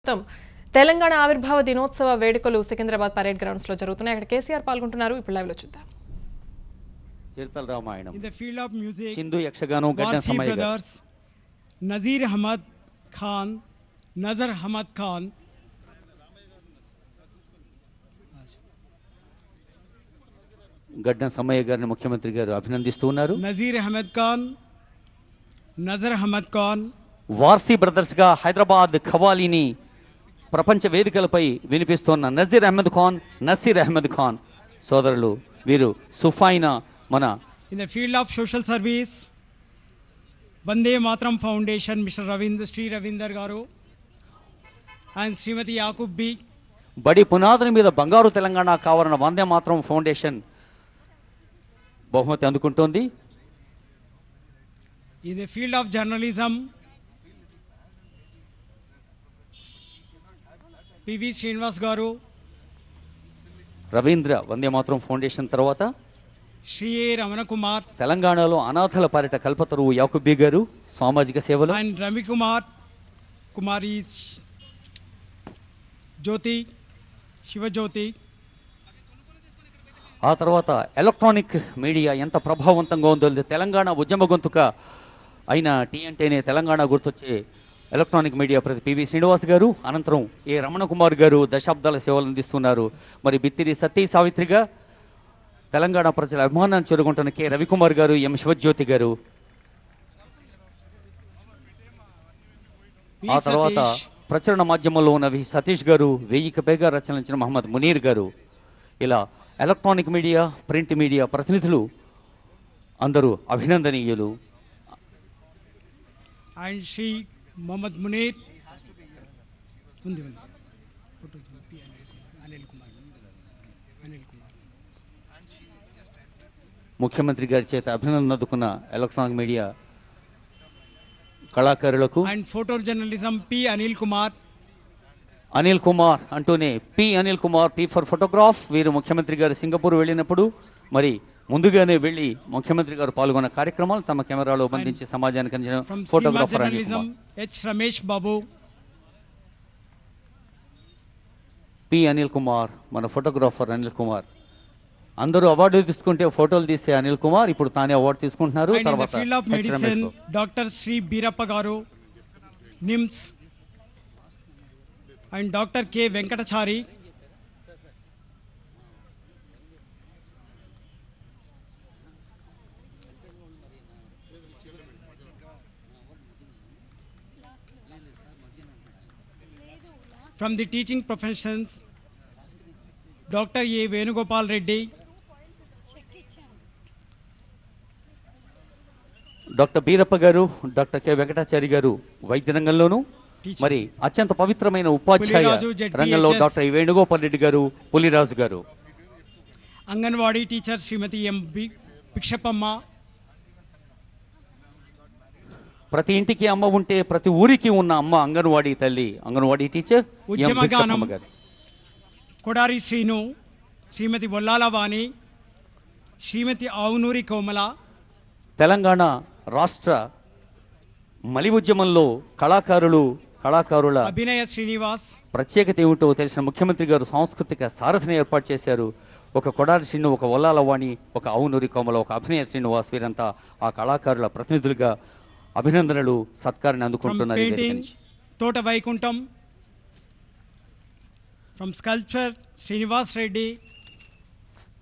మొత్తం తెలంగాణ ఆవిర్భావ దినోత్సవ వేడుకలు సికింద్రాబాద్ పరేడ్ గ్రౌండ్స్ లో జరుగుతున్నాయి. అక్కడ కేసీఆర్ పాల్గొంటున్నారు. ఇప్పుడు లైవ్ లో చూద్దాం. చరిత్ర Ramayanam In the field of music, Sindhu యక్షగానం గడ్డ Warsi సమయ brothers, Nazir Ahmad Khan, Nazar Ahmad Khan, గడ్డ సమయ గారిని ముఖ్యమంత్రి గారు అభినందిస్తూ ఉన్నారు. Nazir Ahmad Khan, Nazar Ahmad Khan, Warsi brothers గా హైదరాబాద్ ఖవాలీని ప్రపంచ వేదికలపై వినిపిస్తున్న నసీర్ అహ్మద్ ఖాన్ సోదరులు వీరు సుఫైనా మన in the field of social service, Vande Mataram Foundation, Mr. Sri Ravinder Garu, and Srimati Yakub B. బడి పునాదుల మీద బంగారు తెలంగాణ కావాలన్న వందే మాతరం ఫౌండేషన్ బహుమతి అందుకుంటోంది. In the field of journalism, P.V. Srinivas Garu, Ravindra Vande Mataram foundation తర్వాత Shri A. Ramana Kumar, తెలంగాణలో అనాథల పాలిట కల్పతరువు యాకుబ్బీ గారు సామాజిక సేవలు, and Rami Kumar, Kumari Jyoti, Shiva Jyoti. ఆ తర్వాత ఎలక్ట్రానిక్ మీడియా ఎంత ప్రభావవంతంగా ఉందో తెలంగాణ ఉద్యమ గొంతుక అయిన టీఎన్టీనే తెలంగాణ గుర్తొచ్చే ఎలక్ట్రానిక్ మీడియా ప్రతి పివి శ్రీనివాస్ గారు, అనంతరం ఏ రమణ కుమార్ గారు దశాబ్దాల సేవలు అందిస్తున్నారు. మరి బిత్తిరి సతీ సావిత్రిగా తెలంగాణ ప్రజల అభిమానాన్ని చేరుకుంటున్న కె రవికుమార్ గారు, ఎం శివజ్యోతి గారు. ఆ తర్వాత ప్రచురణ మాధ్యమంలో ఉన్న వి సతీష్ గారు, 1000కి పైగా రచనలించిన మహమ్మద్ మునీర్ గారు, ఇలా ఎలక్ట్రానిక్ మీడియా, ప్రింట్ మీడియా ప్రతినిధులు అందరూ అభినందనీయులు. And Shri Mohammad Munir, ముఖ్యమంత్రి గారి చేత అభినందన అందుకున్న ఎలక్ట్రానిక్ మీడియా కళాకారులకు and photojournalism P. Anil Kumar, Anil Kumar అంటూనే P Anil Kumar, P for photograph. వీరు ముఖ్యమంత్రి గారు సింగపూర్ వెళ్ళినప్పుడు మరి ముందుగానే వెళ్ళి ముఖ్యమంత్రి గారు పాల్గొన్న కార్యక్రమాలు తమ కెమెరాలో బంధించి సమాజానికి అందించిన from Sima photographer Anil Journalism Kumar. H. Ramesh Babu, P Anil Kumar, మన ఫోటోగ్రాఫర్ అనిల్ కుమార్. అందరూ అవార్డు తీసుకుంటే ఫోటోలు తీసే అనిల్ కుమార్ ఇప్పుడు తానే అవార్డు తీసుకుంటున్నారు. and in the తర్వాత field of H Ramesh medicine, Babu. Dr. Sri Birappa Garu, NIMS, and Dr. K. Venkatachari, from the teaching professions, Dr. A. Venugopal Reddy, doctor Beerappa గారు, డాక్టర్ కె వెంకటాచారి గారు వైద్య రంగంలోను, Teacher. మరి అత్యంత పవిత్రమైన ఉపాధ్యాయ పులిరాజు, ZPHS. రంగంలో doctor Venugopal Reddy గారు, పులిరాజు గారు. Anganwadi teacher Srimati M. Pikshapamma, ప్రతి ఇంటికి అమ్మ ఉంటే ప్రతి ఊరికి ఉన్న అమ్మ అంగన్వాడీ తల్లి, అంగన్వాడీ టీచర్ ఎం ఉద్యమగానం. భిక్షపమ్మ గారు. Kodari Srinu, Srimati Vollala Vani, Srimati Avunuri Komala, Telangana రాష్ట్ర మలి ఉద్యమంలో కళాకారుల Abhinaya Srinivas, ప్రత్యేకత ఏమిటో తెలిసిన ముఖ్యమంత్రి గారు సాంస్కృతిక సారథిని ఏర్పాటు చేశారు. ఒక కొడారి శ్రీను, ఒక ఒల్లాలవాణి, ఒక అవునూరి కోమల, ఒక అభినయ శ్రీనివాస్, వీరంతా ఆ కళాకారుల ప్రతినిధులుగా అభినందనలు సత్కారాన్ని from అందుకుంటున్నారు. ఈ వేదిక painting, నుంచి. Tota Vaikuntam, from sculpture Srinivas Reddy,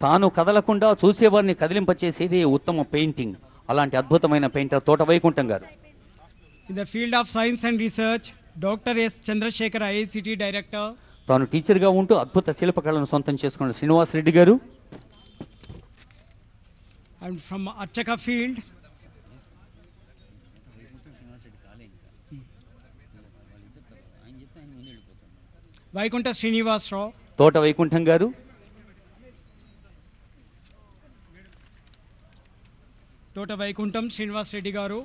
తాను కదలకుండా చూసేవారిని కదిలింపచేసేది ఉత్తమ పెయింటింగ్. అలాంటి అద్భుతమైన పెయింటర్ తోట వైకుంఠం గారు. in the field of science and research, Dr. S. Chandrasekhar, IICT Director, తాను టీచర్గా ఉంటూ అద్భుత శిల్పకళను సొంతం చేసుకున్న శ్రీనివాస్ రెడ్డి గారు. and from Archaka field, Vaikunta Srinivas Rao, తోట వైకుంఠం గారు. Tota Vaikuntam Srinivas Reddy Garu,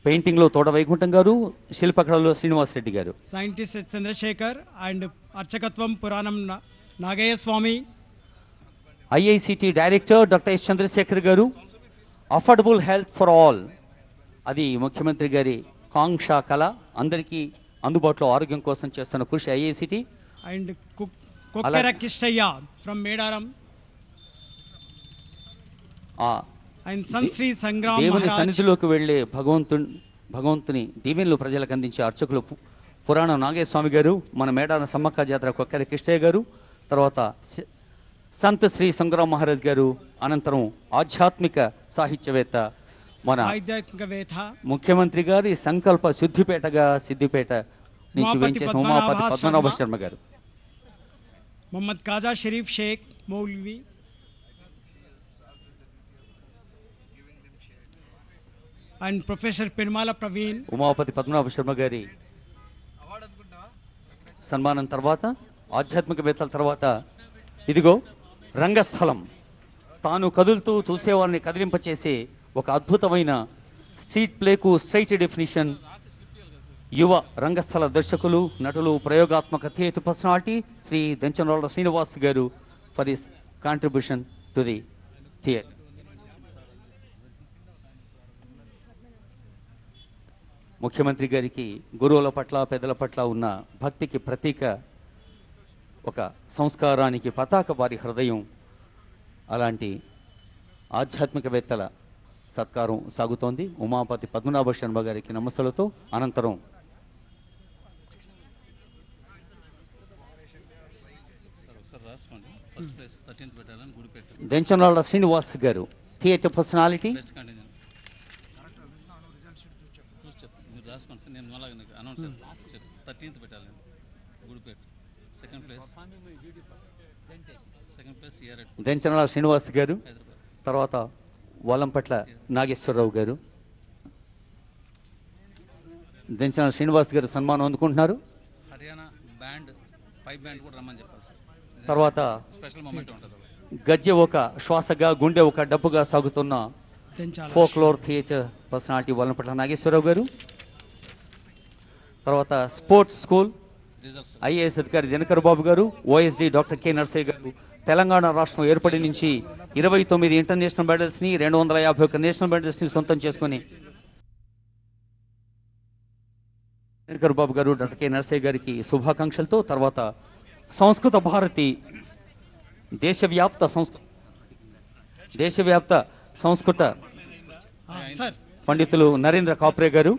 పెయింటింగ్లో తోట వైకుంఠం గారు, శిల్పకళలో శ్రీనివాస్ రెడ్డి గారు. scientist S. Chandrasekhar, and Archakatvam Puranam Nagaya Swami, IICT director doctor S Chandrasekhar garu. Affordable health for all, అది ముఖ్యమంత్రి గారి కాంక్ష కళ. అందరికీ అందుబాటులో ఆరోగ్యం కోసం చేస్తున్న కృషి IICT and Kokkara Kistaya from Medaram and Sansri Sangram దేవుని Maharaj. సన్నిధిలోకి వెళ్ళే భగవంతుని దీవెనలు ప్రజలకు అందించే అర్చకులు పురాణం నాగేశ్వామి గారు, మన మేడారం సమ్మక్క జాతర కొక్కర కిష్టయ్య గారు, తర్వాత సంత్ శ్రీ సంగ్రామ్ మహారాజ్ గారు, అనంతరం ఆధ్యాత్మిక సాహిత్యవేత్త మన ముఖ్యమంత్రి గారి సంకల్ప సిద్దిపేట నుంచి వెంచేసిన ఉమాపతి పద్మనాభ శర్మ గారు, మొహమ్మద్ కాజా షరీఫ్ షేక్ మౌల్వి, అండ్ ప్రొఫెసర్ పెరుమాల ప్రవీణ్. ఉమాపతి పద్మనాభ శర్మ గారి సన్మానం తర్వాత, ఆధ్యాత్మికవేత్తల తర్వాత, ఇదిగో రంగస్థలం తాను కదులుతూ చూసేవారిని కదిలింపచేసే ఒక అద్భుతమైన స్ట్రీట్ ప్లేకు స్ట్రైట్ డెఫినిషన్ యువ రంగస్థల దర్శకులు, నటులు, ప్రయోగాత్మక థియేటర్ పర్సనాలిటీ శ్రీ దెంచనోళ్ళ శ్రీనివాస్ గారు for his contribution to the theatre. ముఖ్యమంత్రి గారికి గురువుల పట్ల, పెద్దల పట్ల ఉన్న భక్తికి ప్రతీక, ఒక సంస్కారానికి పతాక వారి హృదయం. అలాంటి ఆధ్యాత్మికవేత్తల సత్కారం సాగుతోంది. ఉమాపతి పద్మనాభ శర్మ గారికి నమస్సులతో అనంతరం దెంచనాళ్ళ శ్రీనివాస్ గారు థియేటర్ పర్సనాలిటీ, దెంచనాళ్ళ శ్రీనివాస్ గారు, తర్వాత వలంపట్ల నాగేశ్వరరావు గారు. దెంచనాళ్ళ శ్రీనివాస్ గారు సన్మానం అందుకుంటున్నారు. తర్వాత గజ్జె ఒక శ్వాసగా, గుండె ఒక డబ్బుగా సాగుతున్న ఫోక్లోర్ థియేటర్ పర్సనాలిటీ వలంపట్ల నాగేశ్వరరావు గారు. తర్వాత స్పోర్ట్స్ స్కూల్ ఐఏఎస్ అధికారి దినకర్ బాబు గారు, ఓఎస్డి డాక్టర్ కె నర్సయ్య గారు. తెలంగాణ రాష్ట్రం ఏర్పడి నుంచి 29 ఇంటర్నేషనల్ మెడల్స్ని, 251 నేషనల్ మెడల్స్ని సొంతం చేసుకుని దినకర్ బాబు గారు, డాక్టర్ కె నర్సయ్య గారికి శుభాకాంక్షలతో, తర్వాత సంస్కృత భారతి దేశవ్యాప్త సంస్కృత పండితులు నరేంద్ర కాప్రే గారు.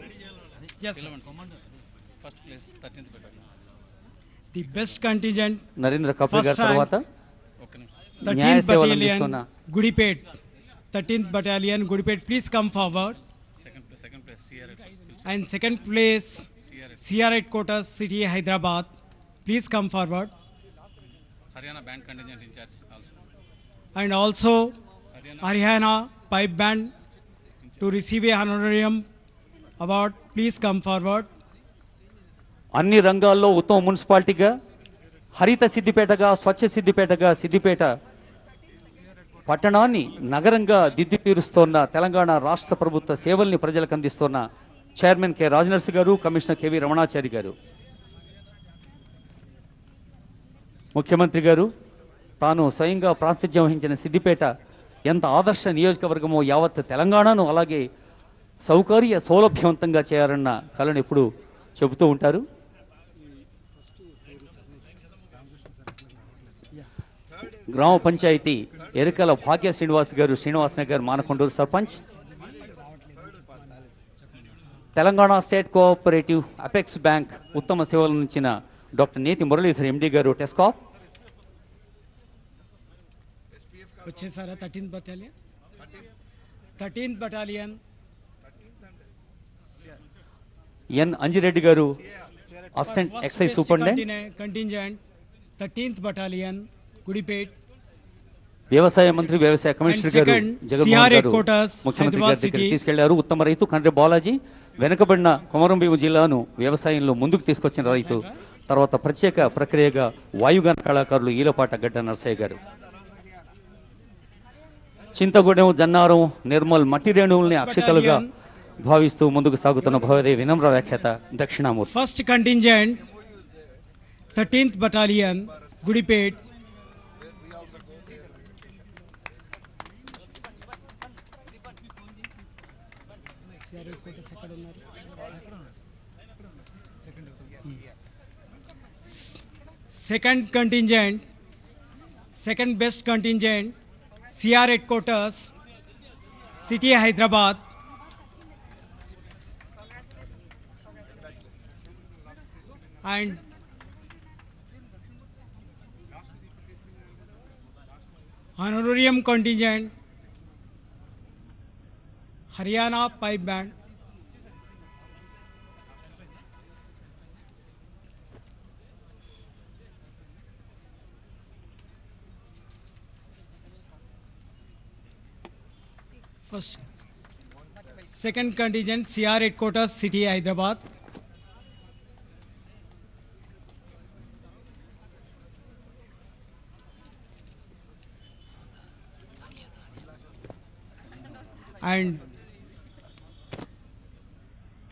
ది బెస్ట్ కంటింజెంట్ నరేంద్ర కాప్రే గారు. తర్వాత 13th Battalion Gudipet, 13th Battalion Gudipet, please come forward. And second place CR Headquarters City Hyderabad, please come forward. Haryana band contingent in charge also. And also Haryana pipe band to receive a honorarium award, please come forward. అన్ని రంగాల్లో ఉత్తమ మున్సిపాలిటీగా, హరిత సిద్దిపేటగా, స్వచ్ఛ సిద్దిపేటగా సిద్దిపేట పట్టణాన్ని నగరంగా దిద్ది తీరుస్తోన్న, తెలంగాణ రాష్ట్ర ప్రభుత్వ సేవల్ని ప్రజలకు అందిస్తున్న చైర్మన్ కె రాజనర్స్ గారు, కమిషనర్ కెవి రమణాచారి గారు. ముఖ్యమంత్రి గారు తాను స్వయంగా ప్రాతినిధ్యం వహించిన సిద్దిపేట ఎంత ఆదర్శ నియోజకవర్గమో, యావత్ తెలంగాణను అలాగే సౌకర్య సౌలభ్యవంతంగా చేయాలన్న కళను ఎప్పుడు చెబుతూ ఉంటారు. గ్రామ పంచాయతీ ఎరుకల భాగ్య శ్రీనివాస్ గారు, Srinivas Nagar Manakondur sarpanch. Telangana state cooperative apex bank ఉత్తమ సేవలు అందించిన డాక్టర్ నేతి మురళీధర్ ఎండి గారు, టెస్కాప్. వచ్చేసారా 13th Battalion N Anjireddy garu, assistant excise superintendent contingent 13th Battalion Gudipet. వ్యవసాయ మంత్రి, వ్యవసాయ కమిషనర్ గారు జగన్మోహన్ గారు ముఖ్యమంత్రి గారి దగ్గరికి తీసుకెళ్లారు. ఉత్తమ రైతు కండ్రి బాలాజీ, వెనుకబడిన కొమరంభీము జిల్లాను వ్యవసాయంలో ముందుకు తీసుకొచ్చిన రైతు. తర్వాత ప్రత్యేక ప్రక్రియగా వాయుగాన కళాకారులు ఈలపాట గడ్డ నర్సయ్య గారు. చింతగూడెం, జన్నారం, నిర్మల్ మట్టి రేణువుల్ని అక్షతలుగా భావిస్తూ ముందుకు సాగుతున్న భవదే వినమ్ర వ్యాఖ్యాత Dakshinamurthy. First contingent 13th Battalion Gudipet. second contingent, second best contingent, CR headquarters, City Hyderabad. And honorarium contingent, Haryana Pipe Band. First, second contingent, CR headquarters, City Hyderabad. And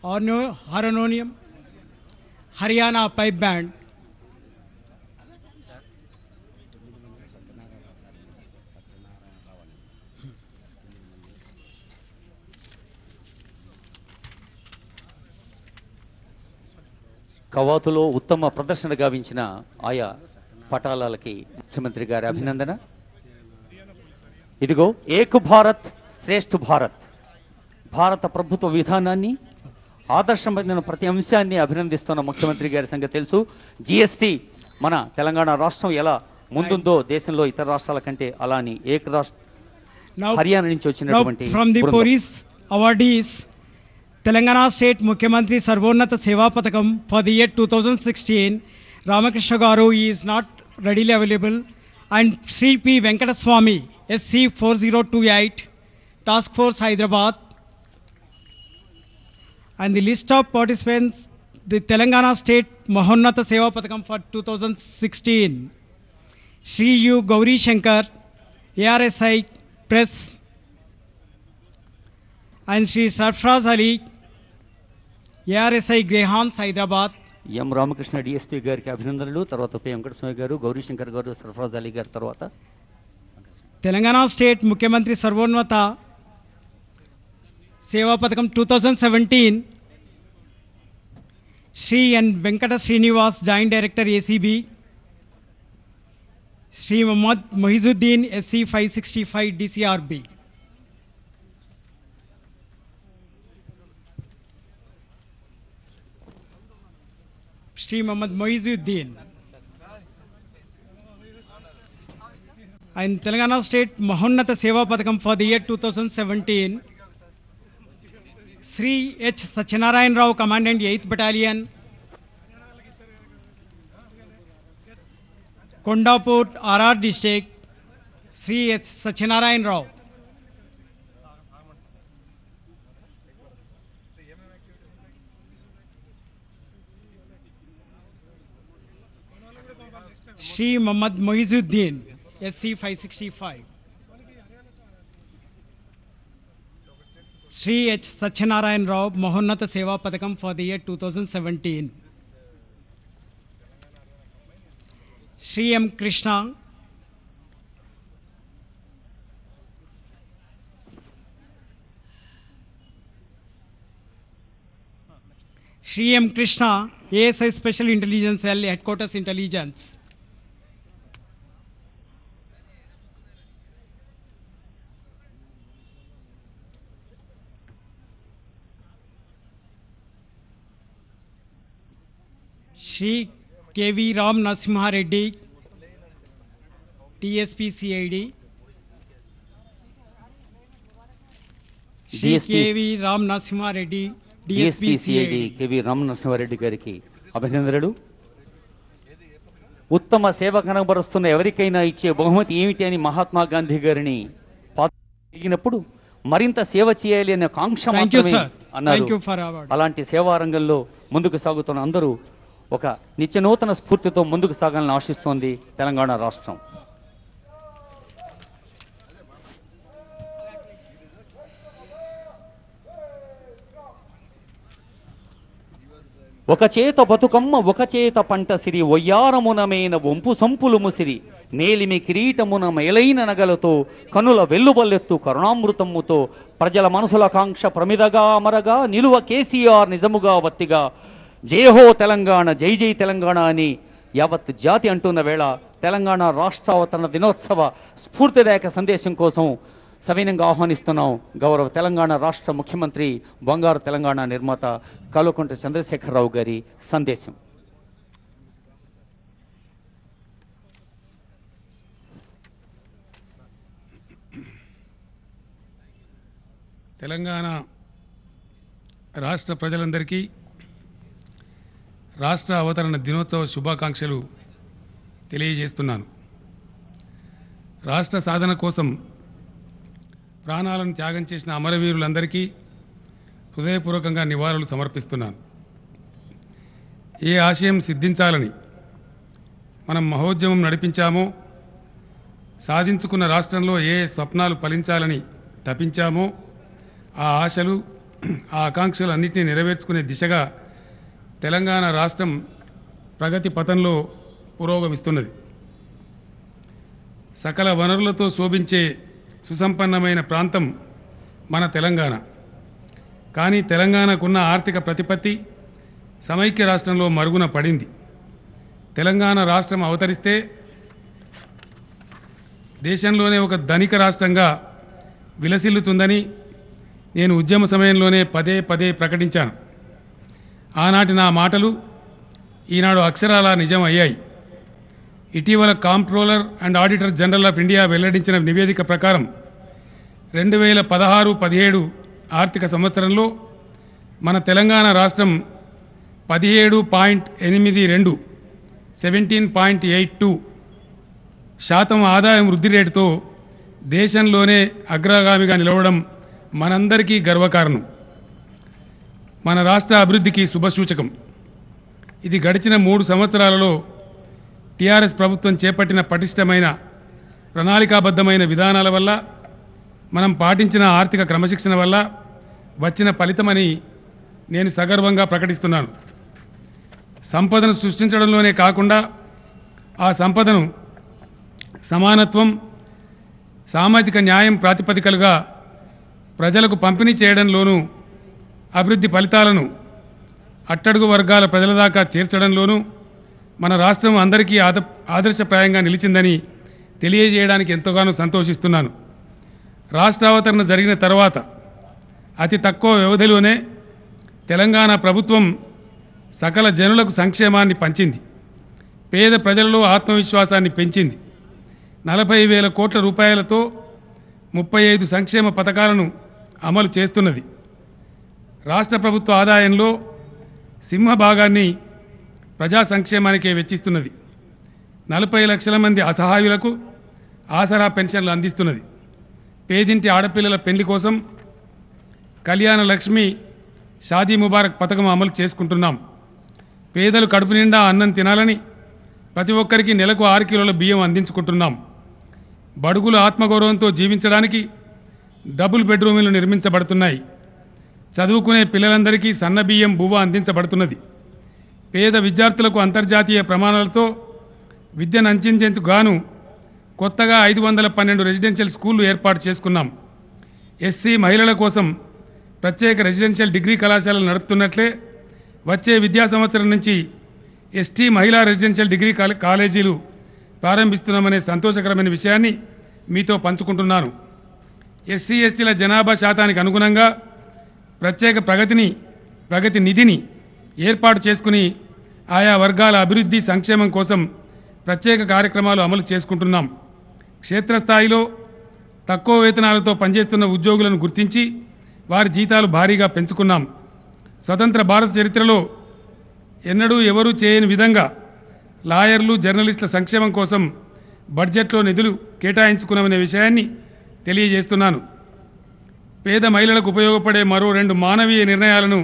Harmonium, Haryana Pipe Band. కవాతులో ఉత్తమ ప్రదర్శన గావించిన ఆయా పటాలాలకి ముఖ్యమంత్రి గారి అభినందన. ఇదిగో ఏక్ భారత్ శ్రేష్ఠ భారత్, భారత ప్రభుత్వ విధానాన్ని, ఆదర్శమైన ప్రతి అంశాన్ని అభినందిస్తున్న ముఖ్యమంత్రి గారి సంగతి తెలుసు. జిఎస్టీ మన తెలంగాణ రాష్ట్రం ఎలా ముందుందో దేశంలో ఇతర రాష్ట్రాల కంటే అలాని ఏక రాష్ట్ర హర్యానా నుంచి వచ్చినటువంటి from the police awardees, Telangana State Mukhyamantri Sarvonnata Seva Pathakam for the year 2016, Ramakrishna Garu is not readily available, and Sri P. Venkataswamy, SC 4028, Task Force Hyderabad. And the list of participants, the Telangana State Mahonnata Seva Pathakam for 2016, Sri U. Gauri Shankar, ARSI Press, and Sri Sarfraz Ali, ARSI Greyhounds, Hyderabad. M Ramakrishna DSP గారికి అభినందనలు. తర్వాత P Venkataswamy గారు, గౌరీశంకర్ గారు, సర్ఫరాజ్ అలీ గారు. తర్వాత Telangana state ముఖ్యమంత్రి సర్వోన్నత సేవా పథకం 2017, Sri N Venkata Srinivas, joint director ACB, Sri Mohammed Moizuddin, SC 565 DCRB. Sri Mohammad Moizuddin. And Telangana State Mahonnata Seva Pathakam for the year 2017, Sri H. Satyanarayan Rao, Commandant 8th Battalion, Kondapur, RR District, Sri H. Satyanarayan Rao. Sri Mohammad Moizuddin, SC 565. Sri H. Satyanarayan Rao, Mahonnata Seva Pathakam for the year 2017. Sri M. Krishna, Sri M. Krishna, ASI Special Intelligence Cell, Headquarters Intelligence. Shri K.V. Ram Narasimha Reddy, TSP CID. Shri K.V. Ram Narasimha Reddy, DSP CID. KV Ramanarasimha Reddy గారికి అభినందనలు. ఉత్తమ సేవ కనబరుస్తున్న ఎవరికైనా ఇచ్చే బహుమతి ఏమిటి అని మహాత్మా గాంధీ గారిని అడిగినప్పుడు మరింత సేవ చేయాలి అనే కాంక్ష మాత్రమే అన్నారు. అలాంటి సేవా రంగంలో ముందుకు సాగుతున్న అందరూ ఒక నిత్య నూతన స్ఫూర్తితో ముందుకు సాగాలని ఆశిస్తోంది తెలంగాణ రాష్ట్రం. ఒక చేత బతుకమ్మ, ఒక చేత పంట సిరి, ఒయ్యారమునమైన వంపు సంపులు ముసిరి, నేలిమి కిరీటమున మేలైన నగలతో, కనుల వెల్లుబల్లెత్తు కరుణామృతముతో, ప్రజల మనసుల కాంక్ష ప్రమిదగా అమరగా, నిలువ కేసీఆర్ నిజముగా వత్తిగా, జై హో తెలంగాణ, జై జై తెలంగాణ అని యావత్ జాతి అంటున్న వేళ తెలంగాణ రాష్ట్రావతరణ దినోత్సవ స్ఫూర్తిదాయక సందేశం కోసం సవినంగా ఆహ్వానిస్తున్నాం గౌరవ తెలంగాణ రాష్ట్ర ముఖ్యమంత్రి బంగారు తెలంగాణ నిర్మాత కల్వకుంట్ల చంద్రశేఖరరావు గారి సందేశం. తెలంగాణ రాష్ట్ర ప్రజలందరికీ రాష్ట్ర అవతరణ దినోత్సవ శుభాకాంక్షలు తెలియజేస్తున్నాను. రాష్ట్ర సాధన కోసం ప్రాణాలను త్యాగం చేసిన అమరవీరులందరికీ హృదయపూర్వకంగా నివాళులు సమర్పిస్తున్నాను. ఏ ఆశయం సిద్ధించాలని మనం మహోద్యమం నడిపించామో, సాధించుకున్న రాష్ట్రంలో ఏ స్వప్నాలు ఫలించాలని తపించామో ఆ ఆశలు, ఆ ఆకాంక్షలు అన్నింటినీ నెరవేర్చుకునే దిశగా తెలంగాణ రాష్ట్రం ప్రగతి పథంలో పురోగమిస్తున్నది. సకల వనరులతో శోభించే సుసంపన్నమైన ప్రాంతం మన తెలంగాణ. కానీ తెలంగాణకున్న ఆర్థిక ప్రతిపత్తి సమైక్య రాష్ట్రంలో మరుగున పడింది. తెలంగాణ రాష్ట్రం అవతరిస్తే దేశంలోనే ఒక ధనిక రాష్ట్రంగా విలసిల్లుతుందని నేను ఉద్యమ సమయంలోనే పదే పదే ప్రకటించాను. ఆనాటి నా మాటలు ఈనాడు అక్షరాల నిజం అయ్యాయి. ఇటీవల comptroller and auditor general of India వెల్లడించిన నివేదిక ప్రకారం 2016-17 ఆర్థిక సంవత్సరంలో మన తెలంగాణ రాష్ట్రం 17.82 17.82% ఆదాయం వృద్ధి రేటుతో దేశంలోనే అగ్రగామిగా నిలవడం మనందరికీ గర్వకారణం. మన రాష్ట్ర అభివృద్ధికి శుభసూచకం. ఇది గడిచిన 3 సంవత్సరాలలో టీఆర్ఎస్ ప్రభుత్వం చేపట్టిన పటిష్టమైన ప్రణాళికాబద్ధమైన విధానాల వల్ల, మనం పాటించిన ఆర్థిక క్రమశిక్షణ వల్ల వచ్చిన ఫలితమని నేను సగర్వంగా ప్రకటిస్తున్నాను. సంపదను సృష్టించడంలోనే కాకుండా ఆ సంపదను సమానత్వం, సామాజిక న్యాయం ప్రాతిపదికలుగా ప్రజలకు పంపిణీ చేయడంలోనూ, అభివృద్ధి ఫలితాలను అట్టడుగు వర్గాల ప్రజల దాకా చేర్చడంలోనూ మన రాష్ట్రం అందరికీ ఆదర్శప్రాయంగా నిలిచిందని తెలియజేయడానికి ఎంతగానో సంతోషిస్తున్నాను. రాష్ట్రావతరణ జరిగిన తర్వాత అతి తక్కువ వ్యవధిలోనే తెలంగాణ ప్రభుత్వం సకల జనులకు సంక్షేమాన్ని పంచింది. పేద ప్రజలలో ఆత్మవిశ్వాసాన్ని పెంచింది. 40,000 కోట్ల రూపాయలతో 35 సంక్షేమ పథకాలను అమలు చేస్తున్నది. రాష్ట్ర ప్రభుత్వ ఆదాయంలో సింహభాగాన్ని ప్రజా సంక్షేమానికే వెచ్చిస్తున్నది. 40 లక్షల మంది అసహాయులకు ఆసరా పెన్షన్లు అందిస్తున్నది. పేదింటి ఆడపిల్లల పెళ్లి కోసం కళ్యాణ లక్ష్మి, షాదీ ముబారక్ పథకం అమలు చేసుకుంటున్నాం. పేదలు కడుపు నిండా అన్నం తినాలని ప్రతి ఒక్కరికి నెలకు 6 కిలోల బియ్యం అందించుకుంటున్నాం. బడుగులు ఆత్మగౌరవంతో జీవించడానికి డబుల్ బెడ్రూములు నిర్మించబడుతున్నాయి. చదువుకునే పిల్లలందరికీ సన్న బియ్యం బువ్వ అందించబడుతున్నది. పేద విద్యార్థులకు అంతర్జాతీయ ప్రమాణాలతో విద్యను అందించేందుకు గాను కొత్తగా 512 రెసిడెన్షియల్ స్కూళ్లు ఏర్పాటు చేసుకున్నాం. ఎస్సీ మహిళల కోసం ప్రత్యేక రెసిడెన్షియల్ డిగ్రీ కళాశాలలు నడుపుతున్నట్లే వచ్చే విద్యా సంవత్సరం నుంచి ఎస్టీ మహిళా రెసిడెన్షియల్ డిగ్రీ కాలేజీలు ప్రారంభిస్తున్నామనే సంతోషకరమైన విషయాన్ని మీతో పంచుకుంటున్నాను. ఎస్సీ ఎస్టీల జనాభా శాతానికి అనుగుణంగా ప్రత్యేక ప్రగతి నిధిని ఏర్పాటు చేసుకుని ఆయా వర్గాల అభివృద్ధి సంక్షేమం కోసం ప్రత్యేక కార్యక్రమాలు అమలు చేసుకుంటున్నాం. క్షేత్రస్థాయిలో తక్కువ వేతనాలతో పనిచేస్తున్న ఉద్యోగులను గుర్తించి వారి జీతాలు భారీగా పెంచుకున్నాం. స్వతంత్ర భారత చరిత్రలో ఎన్నడూ ఎవరూ చేయని విధంగా లాయర్లు, జర్నలిస్టుల సంక్షేమం కోసం బడ్జెట్లో నిధులు కేటాయించుకున్నామనే విషయాన్ని తెలియజేస్తున్నాను. పేద మహిళలకు ఉపయోగపడే మరో 2 మానవీయ నిర్ణయాలను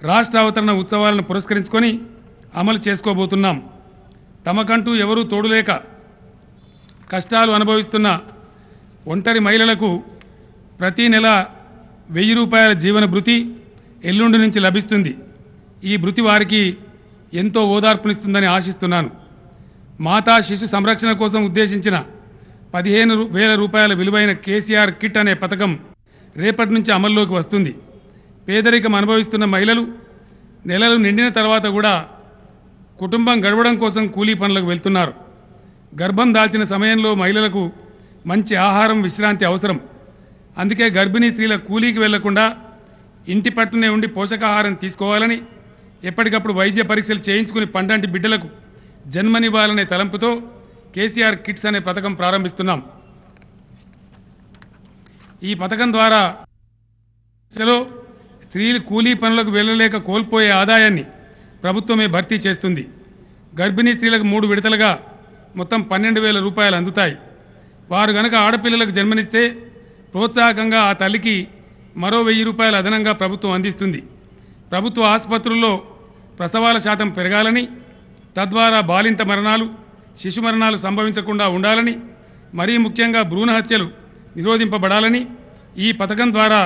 రాష్ట్ర అవతరణ ఉత్సవాలను పురస్కరించుకొని అమలు చేసుకోబోతున్నాం. తమకంటూ ఎవరూ తోడులేక కష్టాలు అనుభవిస్తున్న ఒంటరి మహిళలకు ప్రతి నెల 1000 రూపాయల జీవన భృతి ఎల్లుండి నుంచి లభిస్తుంది. ఈ భృతి వారికి ఎంతో ఓదార్పునిస్తుందని ఆశిస్తున్నాను. మాతా శిశు సంరక్షణ కోసం ఉద్దేశించిన 15,000 రూపాయల విలువైన కేసీఆర్ కిట్ అనే పథకం రేపటి నుంచి అమల్లోకి వస్తుంది. పేదరికం అనుభవిస్తున్న మహిళలు నెలలు నిండిన తర్వాత కూడా కుటుంబం గడవడం కోసం కూలీ పనులకు వెళ్తున్నారు. గర్భం దాల్చిన సమయంలో మహిళలకు మంచి ఆహారం విశ్రాంతి అవసరం. అందుకే గర్భిణీ స్త్రీల కూలీకి వెళ్లకుండా ఇంటి పట్టునే ఉండి పోషకాహారం తీసుకోవాలని, ఎప్పటికప్పుడు వైద్య పరీక్షలు చేయించుకుని పండంటి బిడ్డలకు జన్మనివ్వాలనే తలంపుతో కేసీఆర్ కిట్స్ అనే పథకం ప్రారంభిస్తున్నాం. ఈ పథకం ద్వారా స్త్రీలు కూలీ పనులకు వెళ్ళలేక కోల్పోయే ఆదాయాన్ని ప్రభుత్వమే భర్తీ చేస్తుంది. గర్భిణీ స్త్రీలకు 3 విడతలుగా మొత్తం 12,000 రూపాయలు అందుతాయి. వారు గనక ఆడపిల్లలకు జన్మనిస్తే ప్రోత్సాహకంగా ఆ తల్లికి మరో 1,000 రూపాయలు అదనంగా ప్రభుత్వం అందిస్తుంది. ప్రభుత్వ ఆసుపత్రుల్లో ప్రసవాల శాతం పెరగాలని, తద్వారా బాలింత మరణాలు, శిశు మరణాలు సంభవించకుండా ఉండాలని, మరీ ముఖ్యంగా భ్రూణ హత్యలు నిరోధింపబడాలని ఈ పథకం ద్వారా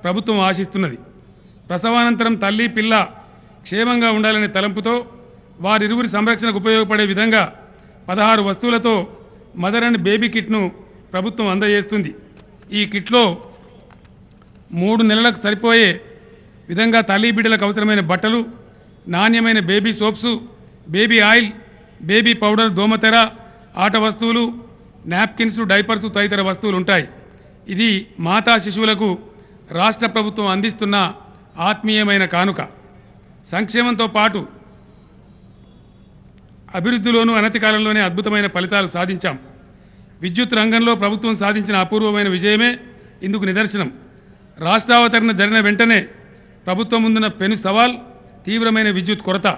ప్రభుత్వం ఆశిస్తున్నది. ప్రసవానంతరం తల్లి పిల్ల క్షేమంగా ఉండాలనే తలంపుతో వారిరువురి సంరక్షణకు ఉపయోగపడే విధంగా 16 వస్తువులతో మదర్ అండ్ బేబీ కిట్ను ప్రభుత్వం అందజేస్తుంది. ఈ కిట్లో 3 నెలలకు సరిపోయే విధంగా తల్లి బిడ్డలకు అవసరమైన బట్టలు, నాణ్యమైన baby soaps, baby oil, baby powder, దోమతెర, ఆట వస్తువులు, నాప్కిన్స్, డైపర్సు తదితర వస్తువులు ఉంటాయి. ఇది మాతా శిశువులకు రాష్ట్ర ప్రభుత్వం అందిస్తున్న ఆత్మీయమైన కానుక. సంక్షేమంతో పాటు అభివృద్ధిలోనూ అనతి కాలంలోనే అద్భుతమైన ఫలితాలు సాధించాం. విద్యుత్ రంగంలో ప్రభుత్వం సాధించిన అపూర్వమైన విజయమే ఇందుకు నిదర్శనం. రాష్ట్రావతరణ జరిగిన వెంటనే ప్రభుత్వం ముందున్న పెను సవాల్ తీవ్రమైన విద్యుత్ కొరత.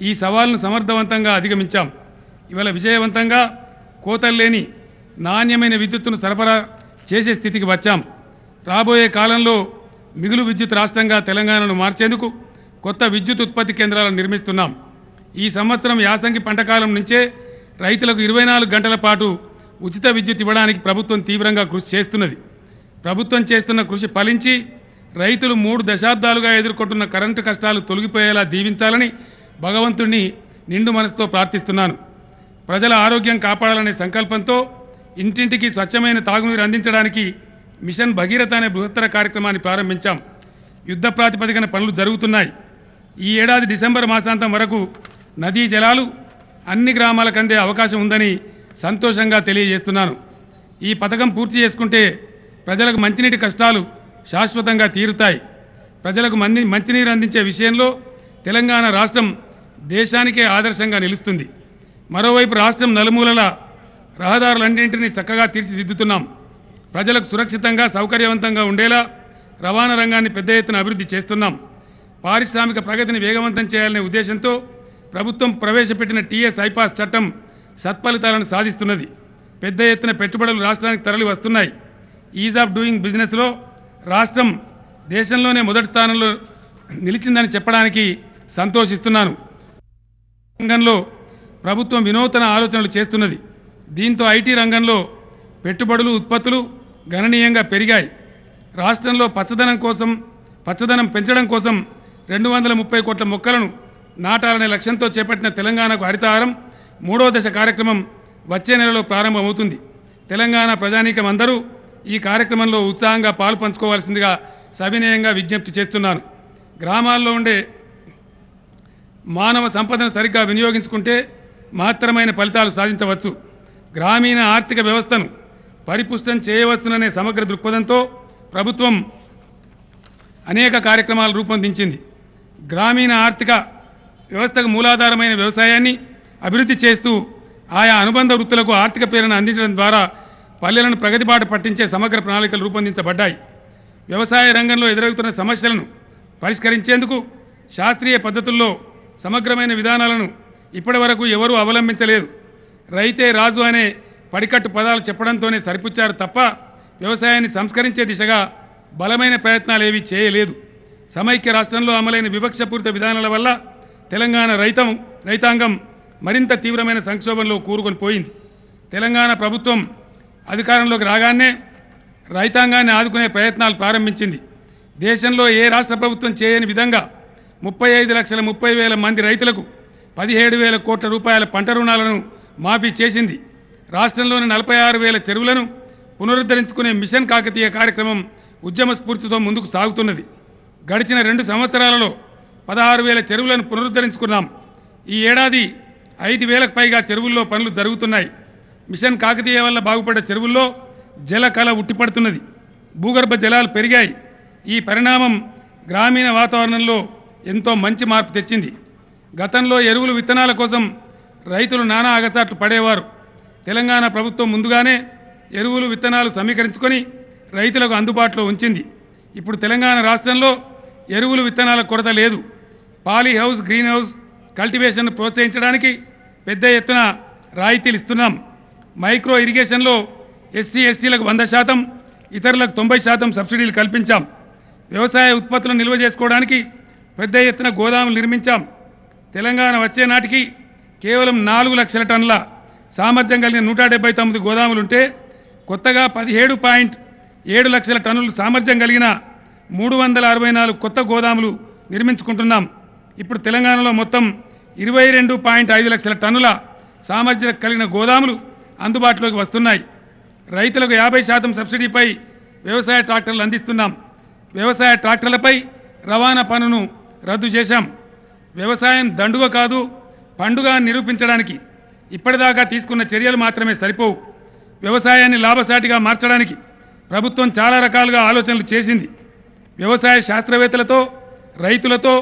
ఈ సవాల్ను సమర్థవంతంగా అధిగమించాం. ఇవాళ విజయవంతంగా కోతల్లేని నాణ్యమైన విద్యుత్తును సరఫరా చేసే స్థితికి వచ్చాం. రాబోయే కాలంలో మిగులు విద్యుత్ రాష్ట్రంగా తెలంగాణను మార్చేందుకు కొత్త విద్యుత్ ఉత్పత్తి కేంద్రాలను నిర్మిస్తున్నాం. ఈ సంవత్సరం యాసంగి పంటకాలం నుంచే రైతులకు 24 గంటల పాటు ఉచిత విద్యుత్ ఇవ్వడానికి ప్రభుత్వం తీవ్రంగా కృషి చేస్తున్నది. ప్రభుత్వం చేస్తున్న కృషి ఫలించి రైతులు 3 దశాబ్దాలుగా ఎదుర్కొంటున్న కరెంటు కష్టాలు తొలగిపోయేలా దీవించాలని భగవంతుణ్ణి నిండు మనసుతో ప్రార్థిస్తున్నాను. ప్రజల ఆరోగ్యం కాపాడాలనే సంకల్పంతో ఇంటింటికి స్వచ్ఛమైన తాగునీరు అందించడానికి మిషన్ భగీరథ అనే బృహత్తర కార్యక్రమాన్ని ప్రారంభించాం. యుద్ధ ప్రాతిపదికన పనులు జరుగుతున్నాయి. ఈ ఏడాది డిసెంబర్ మాసాంతం వరకు నదీ జలాలు అన్ని గ్రామాలకు అందే అవకాశం ఉందని సంతోషంగా తెలియజేస్తున్నాను. ఈ పథకం పూర్తి చేసుకుంటే ప్రజలకు మంచినీటి కష్టాలు శాశ్వతంగా తీరుతాయి. ప్రజలకు మంచినీరు అందించే విషయంలో తెలంగాణ రాష్ట్రం దేశానికే ఆదర్శంగా నిలుస్తుంది. మరోవైపు రాష్ట్రం నలుమూలల రహదారులన్నింటినీ చక్కగా తీర్చిదిద్దుతున్నాం. ప్రజలకు సురక్షితంగా సౌకర్యవంతంగా ఉండేలా రవాణా రంగాన్ని పెద్ద ఎత్తున అభివృద్ధి చేస్తున్నాం. పారిశ్రామిక ప్రగతిని వేగవంతం చేయాలనే ఉద్దేశంతో ప్రభుత్వం ప్రవేశపెట్టిన టీఎస్ ఐపాస్ చట్టం సత్ఫలితాలను సాధిస్తున్నది. పెద్ద ఎత్తున పెట్టుబడులు రాష్ట్రానికి తరలి వస్తున్నాయి. ఈజ్ ఆఫ్ డూయింగ్ బిజినెస్లో రాష్ట్రం దేశంలోనే మొదటి స్థానంలో నిలిచిందని చెప్పడానికి సంతోషిస్తున్నాను. రంగంలో ప్రభుత్వం వినూతన ఆలోచనలు చేస్తున్నది. దీంతో ఐటీ రంగంలో పెట్టుబడులు, ఉత్పత్తులు గణనీయంగా పెరిగాయి. రాష్ట్రంలో పచ్చదనం పెంచడం కోసం 230 కోట్ల మొక్కలను నాటాలనే లక్ష్యంతో చేపట్టిన తెలంగాణకు హరితహారం 3వ దశ కార్యక్రమం వచ్చే నెలలో ప్రారంభమవుతుంది. తెలంగాణ ప్రజానీకం అందరూ ఈ కార్యక్రమంలో ఉత్సాహంగా పాలు పంచుకోవాల్సిందిగా సవినయంగా విజ్ఞప్తి చేస్తున్నాను. గ్రామాల్లో ఉండే మానవ సంపదను సరిగ్గా వినియోగించుకుంటే మహత్తరమైన ఫలితాలు సాధించవచ్చు. గ్రామీణ ఆర్థిక వ్యవస్థను పరిపుష్టం చేయవచ్చుననే సమగ్ర దృక్పథంతో ప్రభుత్వం అనేక కార్యక్రమాలు రూపొందించింది. గ్రామీణ ఆర్థిక వ్యవస్థకు మూలాధారమైన వ్యవసాయాన్ని అభివృద్ధి చేస్తూ ఆయా అనుబంధ వృత్తులకు ఆర్థిక ప్రేరణ అందించడం ద్వారా పల్లెలను ప్రగతిబాట పట్టించే సమగ్ర ప్రణాళికలు రూపొందించబడ్డాయి. వ్యవసాయ రంగంలో ఎదురవుతున్న సమస్యలను పరిష్కరించేందుకు శాస్త్రీయ పద్ధతుల్లో సమగ్రమైన విధానాలను ఇప్పటివరకు ఎవరూ అవలంబించలేదు. రైతే రాజు అనే పడికట్టు పదాలు చెప్పడంతోనే సరిపుచ్చారు తప్ప వ్యవసాయాన్ని సంస్కరించే దిశగా బలమైన ప్రయత్నాలు ఏవీ చేయలేదు. సమైక్య రాష్ట్రంలో అమలైన వివక్షపూరిత విధానాల వల్ల తెలంగాణ రైతాంగం మరింత తీవ్రమైన సంక్షోభంలో కూరుకొని పోయింది. తెలంగాణ ప్రభుత్వం అధికారంలోకి రాగానే రైతాంగాన్ని ఆదుకునే ప్రయత్నాలు ప్రారంభించింది. దేశంలో ఏ రాష్ట్ర ప్రభుత్వం చేయని విధంగా 35,30,000 మంది రైతులకు 17,000 కోట్ల రూపాయల పంట రుణాలను మాఫీ చేసింది. రాష్ట్రంలోని 46,000 చెరువులను పునరుద్ధరించుకునే మిషన్ కాకతీయ కార్యక్రమం ఉద్యమ స్ఫూర్తితో ముందుకు సాగుతున్నది. గడిచిన 2 సంవత్సరాలలో 16,000 చెరువులను పునరుద్ధరించుకున్నాం. ఈ ఏడాది 5,000కు పైగా చెరువుల్లో పనులు జరుగుతున్నాయి. మిషన్ కాకతీయ వల్ల బాగుపడ్డ చెరువుల్లో జలకళ ఉట్టిపడుతున్నది. భూగర్భ జలాలు పెరిగాయి. ఈ పరిణామం గ్రామీణ వాతావరణంలో ఎంతో మంచి మార్పు తెచ్చింది. గతంలో ఎరువులు విత్తనాల కోసం రైతులు నానా అగచాట్లు పడేవారు. తెలంగాణ ప్రభుత్వం ముందుగానే ఎరువులు విత్తనాలు సమీకరించుకొని రైతులకు అందుబాటులో ఉంచింది. ఇప్పుడు తెలంగాణ రాష్ట్రంలో ఎరువులు విత్తనాల కొరత లేదు. పాలీ హౌస్, గ్రీన్ హౌస్ కల్టివేషన్ను ప్రోత్సహించడానికి పెద్ద ఎత్తున రాయితీలు ఇస్తున్నాం. మైక్రో ఇరిగేషన్లో ఎస్సీ ఎస్టీలకు 100%, ఇతరులకు 90% సబ్సిడీలు కల్పించాం. వ్యవసాయ ఉత్పత్తులను నిల్వ చేసుకోవడానికి పెద్ద ఎత్తున గోదాములు నిర్మించాం. తెలంగాణ వచ్చే నాటికి కేవలం 4 లక్షల టన్నుల సామర్థ్యం కలిగిన 179 గోదాములుంటే కొత్తగా 17.7 లక్షల టన్నుల సామర్థ్యం కలిగిన 364 కొత్త గోదాములు నిర్మించుకుంటున్నాం. ఇప్పుడు తెలంగాణలో మొత్తం 22.5 లక్షల టన్నుల సామర్థ్యం కలిగిన గోదాములు అందుబాటులోకి వస్తున్నాయి. రైతులకు 50% సబ్సిడీపై వ్యవసాయ ట్రాక్టర్లు అందిస్తున్నాం. వ్యవసాయ ట్రాక్టర్లపై రవాణా పన్నును రద్దు చేశాం. వ్యవసాయం దండుగ కాదు, పండుగ నిరూపించడానికి ఇప్పటిదాకా తీసుకున్న చర్యలు మాత్రమే సరిపోవు. వ్యవసాయాన్ని లాభసాటిగా మార్చడానికి ప్రభుత్వం చాలా రకాలుగా ఆలోచనలు చేసింది. వ్యవసాయ శాస్త్రవేత్తలతో, రైతులతో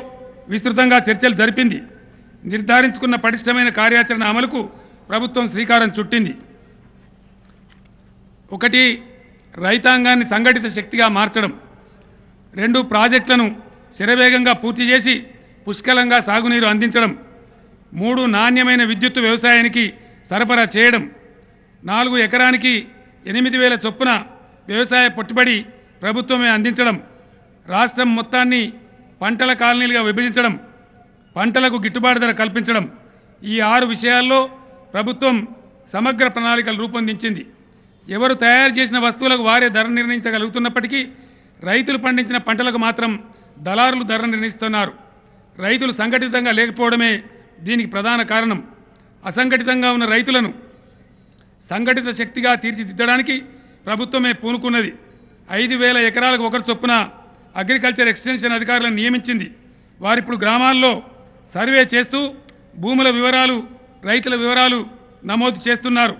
విస్తృతంగా చర్చలు జరిపింది. నిర్ధారించుకున్న పటిష్టమైన కార్యాచరణ అమలుకు ప్రభుత్వం శ్రీకారం చుట్టింది. 1. రైతాంగాన్ని సంఘటిత శక్తిగా మార్చడం. 2. ప్రాజెక్టులను శరవేగంగా పూర్తి చేసి పుష్కలంగా సాగునీరు అందించడం. 3. నాణ్యమైన విద్యుత్తు వ్యవసాయానికి సరఫరా చేయడం. 4. ఎకరానికి 8,000 చొప్పున వ్యవసాయ పెట్టుబడి ప్రభుత్వమే అందించడం. రాష్ట్రం మొత్తాన్ని పంటల కాలనీలుగా విభజించడం. పంటలకు గిట్టుబాటు ధర కల్పించడం. ఈ 6 విషయాల్లో ప్రభుత్వం సమగ్ర ప్రణాళికలు రూపొందించింది. ఎవరు తయారు చేసిన వస్తువులకు వారే ధర నిర్ణయించగలుగుతున్నప్పటికీ రైతులు పండించిన పంటలకు మాత్రం దళారులు ధర నిర్ణయిస్తున్నారు. రైతులు సంఘటితంగా లేకపోవడమే దీనికి ప్రధాన కారణం. అసంఘటితంగా ఉన్న రైతులను సంఘటిత శక్తిగా తీర్చిదిద్దడానికి ప్రభుత్వమే పూనుకున్నది. 5,000 ఎకరాలకు ఒకరు చొప్పున అగ్రికల్చర్ ఎక్స్టెన్షన్ అధికారులను నియమించింది. వారిప్పుడు గ్రామాల్లో సర్వే చేస్తూ భూముల వివరాలు, రైతుల వివరాలు నమోదు చేస్తున్నారు.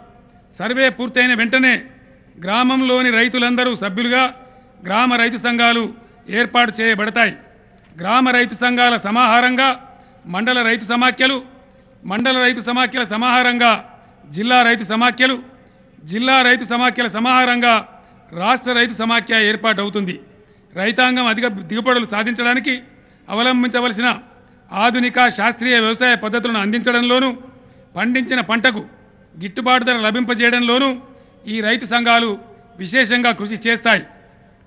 సర్వే పూర్తయిన వెంటనే గ్రామంలోని రైతులందరూ సభ్యులుగా గ్రామ రైతు సంఘాలు ఏర్పాటు చేయబడతాయి. గ్రామ రైతు సంఘాల సమాహారంగా మండల రైతు సమాఖ్యలు, మండల రైతు సమాఖ్యల సమాహారంగా జిల్లా రైతు సమాఖ్యలు, జిల్లా రైతు సమాఖ్యల సమాహారంగా రాష్ట్ర రైతు సమాఖ్య ఏర్పాటవుతుంది. రైతాంగం అధిక దిగుబడులు సాధించడానికి అవలంబించవలసిన ఆధునిక శాస్త్రీయ వ్యవసాయ పద్ధతులను అందించడంలోనూ, పండించిన పంటకు గిట్టుబాటు ధర లభింపజేయడంలోనూ ఈ రైతు సంఘాలు విశేషంగా కృషి చేస్తాయి.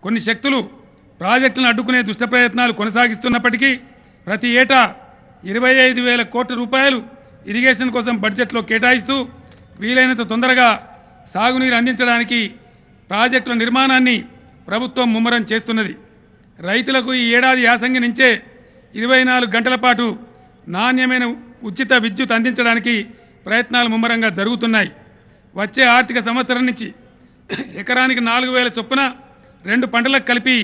కొన్ని శక్తులు ప్రాజెక్టులను అడ్డుకునే దుష్ట ప్రయత్నాలు కొనసాగిస్తున్నప్పటికీ ప్రతి ఏటా 25,000 కోట్ల రూపాయలు ఇరిగేషన్ కోసం బడ్జెట్లో కేటాయిస్తూ వీలైనంత తొందరగా సాగునీరు అందించడానికి ప్రాజెక్టుల నిర్మాణాన్ని ప్రభుత్వం ముమ్మరం చేస్తున్నది. రైతులకు ఈ ఏడాది యాసంగి నుంచే 24 గంటల పాటు నాణ్యమైన ఉచిత విద్యుత్ అందించడానికి ప్రయత్నాలు ముమ్మరంగా జరుగుతున్నాయి. వచ్చే ఆర్థిక సంవత్సరం నుంచి ఎకరానికి 4,000 చొప్పున 2 పంటలకు కలిపి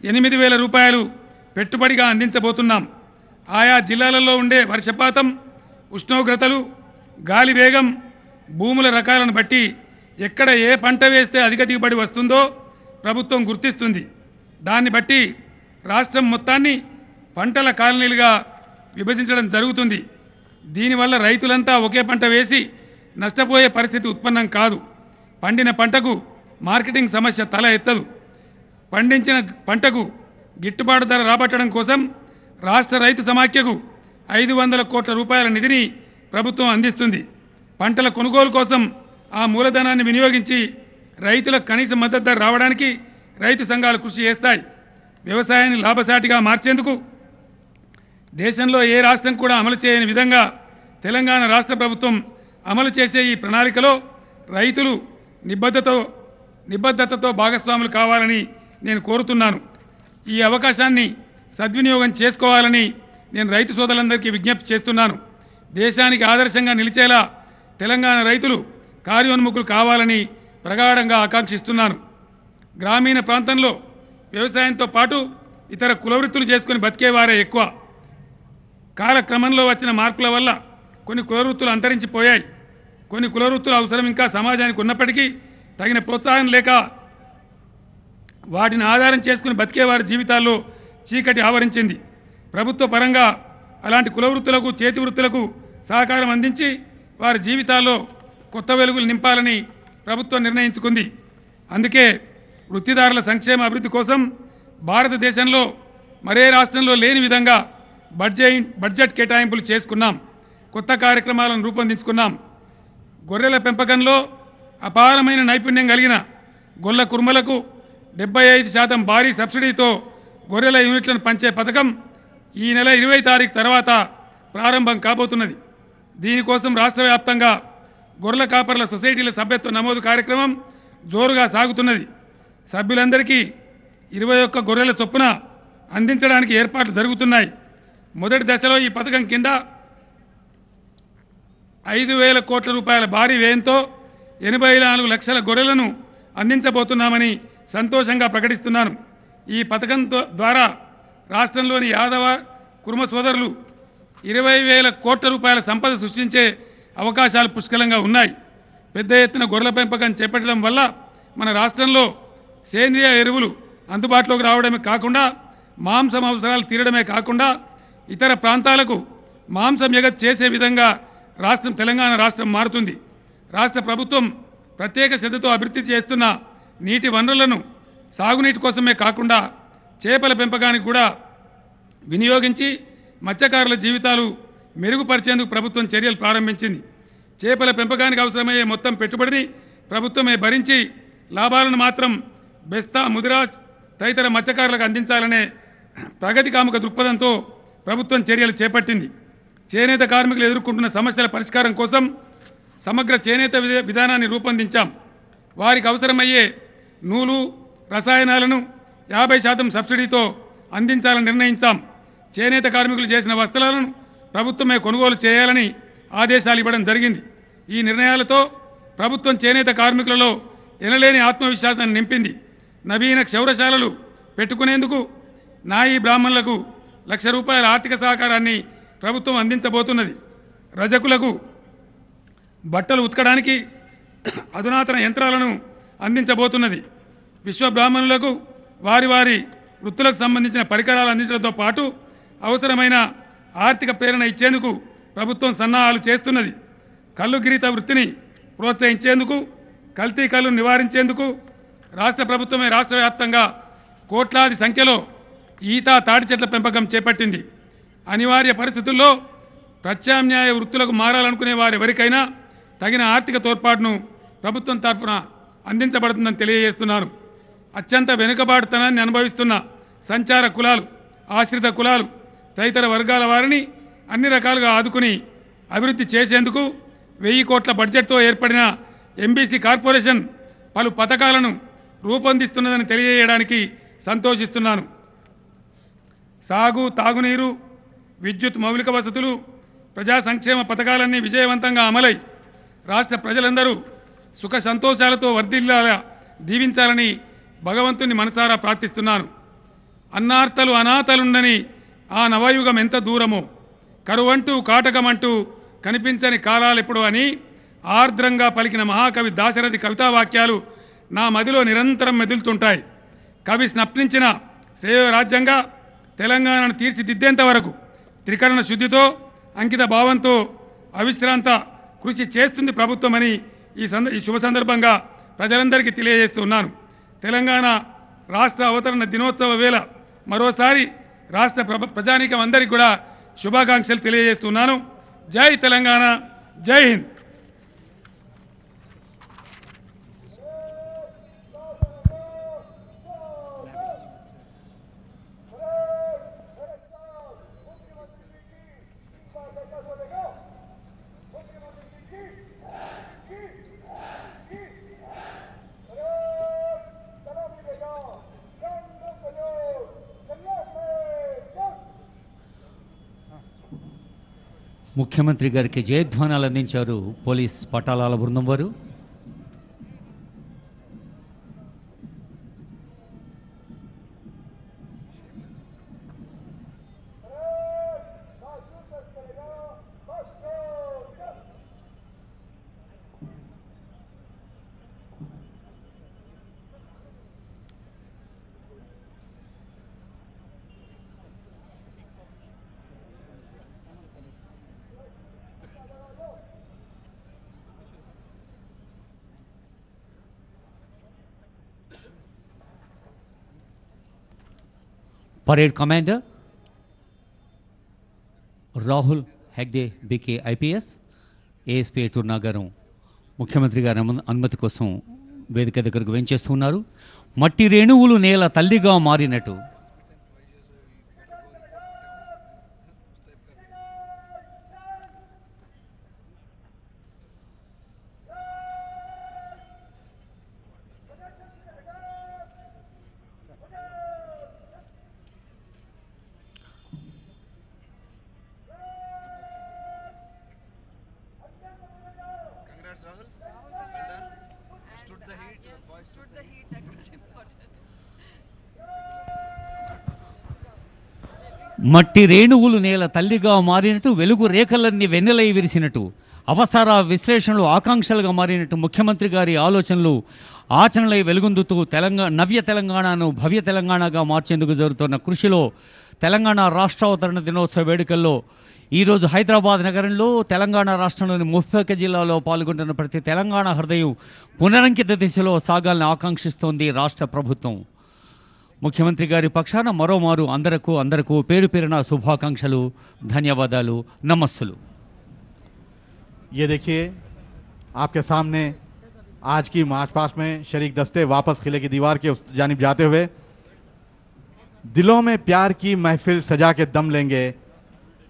8,000 రూపాయలు పెట్టుబడిగా అందించబోతున్నాం. ఆయా జిల్లాలలో ఉండే వర్షపాతం, ఉష్ణోగ్రతలు, గాలి వేగం, భూముల రకాలను బట్టి ఎక్కడ ఏ పంట వేస్తే అధిక దిగుబడి వస్తుందో ప్రభుత్వం గుర్తిస్తుంది. దాన్ని బట్టి రాష్ట్రం మొత్తాన్ని పంటల కాలనీలుగా విభజించడం జరుగుతుంది. దీనివల్ల రైతులంతా ఒకే పంట వేసి నష్టపోయే పరిస్థితి ఉత్పన్నం కాదు. పండిన పంటకు మార్కెటింగ్ సమస్య తల ఎత్తదు. పండించిన పంటకు గిట్టుబాటు ధర రాబట్టడం కోసం రాష్ట్ర రైతు సమాఖ్యకు 500 కోట్ల రూపాయల నిధిని ప్రభుత్వం అందిస్తుంది. పంటల కొనుగోలు కోసం ఆ మూలధనాన్ని వినియోగించి రైతులకు కనీస మద్దతు ధర రావడానికి రైతు సంఘాలు కృషి చేస్తాయి. వ్యవసాయాన్ని లాభసాటిగా మార్చేందుకు దేశంలో ఏ రాష్ట్రం కూడా అమలు చేయని విధంగా తెలంగాణ రాష్ట్ర ప్రభుత్వం అమలు చేసే ఈ ప్రణాళికలో రైతులు నిబద్ధతతో భాగస్వాములు కావాలని నేను కోరుతున్నాను. ఈ అవకాశాన్ని సద్వినియోగం చేసుకోవాలని నేను రైతు సోదరులందరికీ విజ్ఞప్తి చేస్తున్నాను. దేశానికి ఆదర్శంగా నిలిచేలా తెలంగాణ రైతులు కార్యోన్ముఖులు కావాలని ప్రగాఢంగా ఆకాంక్షిస్తున్నాను. గ్రామీణ ప్రాంతంలో వ్యవసాయంతో పాటు ఇతర కులవృత్తులు చేసుకుని బతికేవారే ఎక్కువ. కాలక్రమంలో వచ్చిన మార్పుల వల్ల కొన్ని కులవృత్తులు అంతరించిపోయాయి. కొన్ని కులవృత్తుల అవసరం ఇంకా సమాజానికి ఉన్నప్పటికీ తగిన ప్రోత్సాహం లేక వాటిని ఆధారం చేసుకుని బతికే వారి జీవితాల్లో చీకటి ఆవరించింది. ప్రభుత్వ పరంగా అలాంటి కులవృత్తులకు చేతి వృత్తులకు సహకారం అందించి వారి జీవితాల్లో కొత్త వెలుగులు నింపాలని ప్రభుత్వం నిర్ణయించుకుంది. అందుకే వృత్తిదారుల సంక్షేమ అభివృద్ధి కోసం భారతదేశంలో మరే రాష్ట్రంలో లేని విధంగా బడ్జెట్ కేటాయింపులు చేసుకున్నాం. కొత్త కార్యక్రమాలను రూపొందించుకున్నాం. గొర్రెల పెంపకంలో అపారమైన నైపుణ్యం కలిగిన గొల్ల కుర్మలకు 75% భారీ సబ్సిడీతో గొర్రెల యూనిట్లను పంచే పథకం ఈ నెల 20 తారీఖు తర్వాత ప్రారంభం కాబోతున్నది. దీనికోసం రాష్ట్ర వ్యాప్తంగా గొర్రెల కాపర్ల సొసైటీల సభ్యత్వ నమోదు కార్యక్రమం జోరుగా సాగుతున్నది. సభ్యులందరికీ 21 గొర్రెల చొప్పున అందించడానికి ఏర్పాట్లు జరుగుతున్నాయి. మొదటి దశలో ఈ పథకం కింద 5,000 కోట్ల రూపాయల భారీ వ్యయంతో 84 లక్షల గొర్రెలను అందించబోతున్నామని సంతోషంగా ప్రకటిస్తున్నాను. ఈ పథకం ద్వారా రాష్ట్రంలోని యాదవ కుర్మ సోదరులు 20,000 కోట్ల రూపాయల సంపద సృష్టించే అవకాశాలు పుష్కలంగా ఉన్నాయి. పెద్ద ఎత్తున గొర్రెల పెంపకం చేపట్టడం వల్ల మన రాష్ట్రంలో సేంద్రియ ఎరువులు అందుబాటులోకి రావడమే కాకుండా మాంసం అవసరాలు తీరడమే కాకుండా ఇతర ప్రాంతాలకు మాంసం ఎగతి చేసే విధంగా తెలంగాణ రాష్ట్రం మారుతుంది. రాష్ట్ర ప్రభుత్వం ప్రత్యేక శ్రద్ధతో అభివృద్ధి చేస్తున్న నీటి వనరులను సాగునీటి కోసమే కాకుండా చేపల పెంపకానికి కూడా వినియోగించి మత్స్యకారుల జీవితాలు మెరుగుపరిచేందుకు ప్రభుత్వం చర్యలు ప్రారంభించింది. చేపల పెంపకానికి అవసరమయ్యే మొత్తం పెట్టుబడిని ప్రభుత్వమే భరించి లాభాలను మాత్రం బెస్తా, ముదిరాజ్ తదితర మత్స్యకారులకు అందించాలనే ప్రగతికాముక దృక్పథంతో ప్రభుత్వం చర్యలు చేపట్టింది. చేనేత కార్మికులు ఎదుర్కొంటున్న సమస్యల పరిష్కారం కోసం సమగ్ర చేనేత విధానాన్ని రూపొందించాం. వారికి అవసరమయ్యే నూలు, రసాయనాలను 50% సబ్సిడీతో అందించాలని నిర్ణయించాం. చేనేత కార్మికులు చేసిన వస్త్రాలను ప్రభుత్వమే కొనుగోలు చేయాలని ఆదేశాలు ఇవ్వడం జరిగింది. ఈ నిర్ణయాలతో ప్రభుత్వం చేనేత కార్మికులలో ఎనలేని ఆత్మవిశ్వాసాన్ని నింపింది. నవీన క్షౌరశాలలు పెట్టుకునేందుకు నాయి బ్రాహ్మణులకు ₹1,00,000 ఆర్థిక సహకారాన్ని ప్రభుత్వం అందించబోతున్నది. రజకులకు బట్టలు ఉతకడానికి అధునాతన యంత్రాలను అందించబోతున్నది. విశ్వబ్రాహ్మణులకు వారి వారి వృత్తులకు సంబంధించిన పరికరాలు అందించడంతో పాటు అవసరమైన ఆర్థిక ప్రేరణ ఇచ్చేందుకు ప్రభుత్వం సన్నాహాలు చేస్తున్నది. కల్లు గిరీత వృత్తిని ప్రోత్సహించేందుకు, కల్తీ కల్లు నివారించేందుకు రాష్ట్ర ప్రభుత్వమే రాష్ట్ర వ్యాప్తంగా కోట్లాది సంఖ్యలో ఈత, తాటి చెట్ల పెంపకం చేపట్టింది. అనివార్య పరిస్థితుల్లో ప్రత్యామ్నాయ వృత్తులకు మారాలనుకునే వారెవరికైనా తగిన ఆర్థిక తోడ్పాటును ప్రభుత్వం తరఫున అందించబడుతుందని తెలియజేస్తున్నాను. అత్యంత వెనుకబాటుతనాన్ని అనుభవిస్తున్న సంచార కులాలు, ఆశ్రిత కులాలు తదితర వర్గాల వారిని అన్ని రకాలుగా ఆదుకుని అభివృద్ధి చేసేందుకు 1000 కోట్ల బడ్జెట్తో ఏర్పడిన ఎంబీసీ కార్పొరేషన్ పలు పథకాలను రూపొందిస్తున్నదని తెలియజేయడానికి సంతోషిస్తున్నాను. సాగు, తాగునీరు, విద్యుత్ మౌలిక వసతులు, ప్రజా సంక్షేమ పథకాలన్నీ విజయవంతంగా అమలై రాష్ట్ర ప్రజలందరూ సుఖ సంతోషాలతో వర్ధిల్లాలా దీవించాలని భగవంతుని మనసారా ప్రార్థిస్తున్నాను. అన్నార్తలు అనాథలుండని ఆ నవయుగం ఎంత దూరమో, కరువంటూ కాటకమంటూ కనిపించని కాలాలెప్పుడు అని ఆర్ద్రంగా పలికిన మహాకవి దాశరథి కవితా వాక్యాలు నా మదిలో నిరంతరం మెదులుతుంటాయి. కవి స్నప్నించిన శ్రేయ రాజ్యంగా తెలంగాణను తీర్చిదిద్దేంత వరకు త్రికరణ శుద్ధితో, అంకిత భావంతో అవిశ్రాంత కృషి చేస్తుంది ప్రభుత్వమని ఈ శుభ సందర్భంగా ప్రజలందరికీ తెలియజేస్తున్నాను. తెలంగాణ రాష్ట్ర అవతరణ దినోత్సవ వేళ మరోసారి రాష్ట్ర ప్రజానీకం అందరికీ కూడా శుభాకాంక్షలు తెలియజేస్తున్నాను. జై తెలంగాణ, జై హింద్. ముఖ్యమంత్రి గారికి జయధ్వానాలు అందించారు పోలీస్ పటాలాల బృందం వారు. Parade commander Rahul Hegde BK IPS ASP టూర్ నగరం ముఖ్యమంత్రి గారి అనుమతి కోసం వేదిక దగ్గరకు వెంచేస్తున్నారు. మట్టి రేణువులు నేల తల్లిగా మారినట్టు మట్టి రేణువులు నేల తల్లిగా మారినట్టు వెలుగు రేఖలన్నీ వెన్నెలై విరిసినట్టు అవసర విశ్లేషణలు ఆకాంక్షలుగా మారినట్టు ముఖ్యమంత్రి గారి ఆలోచనలు ఆచరణలై వెలుగొందుతూ నవ్య తెలంగాణను భవ్య తెలంగాణగా మార్చేందుకు జరుగుతున్న కృషిలో తెలంగాణ రాష్ట్రావతరణ దినోత్సవ వేడుకల్లో ఈరోజు హైదరాబాద్ నగరంలో తెలంగాణ రాష్ట్రంలోని 31 జిల్లాలో పాల్గొంటున్న ప్రతి తెలంగాణ హృదయం పునరంకిత దిశలో సాగాలని ఆకాంక్షిస్తోంది రాష్ట్ర ప్రభుత్వం. ముఖ్యమంత్రి గారి పక్షాన మరోమారు అందరకు పేరు పేరున శుభాకాంక్షలు, ధన్యవాదాలు, నమస్సులు. ये देखिए आपके सामने आज की मार्च पास्ट में शरीक दस्ते वापस किले की दीवार के उस जानिब जाते हुए दिलों में प्यार की महफिल सजा के दम लेंगे,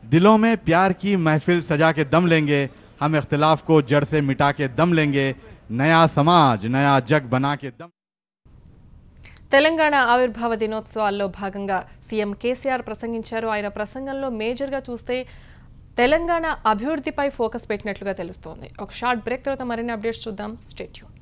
दिलों में प्यार की महफिल सजा के दम लेंगे, हम इख्तिलाफ को जड़ से मिटा के दम लेंगे, नया समाज नया जग बना के दम. తెలంగాణ ఆవిర్భావ దినోత్సవాల్లో భాగంగా సీఎం కేసీఆర్ ప్రసంగించారు. ఆయన ప్రసంగంలో మేజర్గా చూస్తే తెలంగాణ అభివృద్ధిపై ఫోకస్ పెట్టినట్లుగా తెలుస్తోంది. ఒక షార్ట్ బ్రేక్ తర్వాత మరిన్ని అప్డేట్స్ చూద్దాం. Stay tune.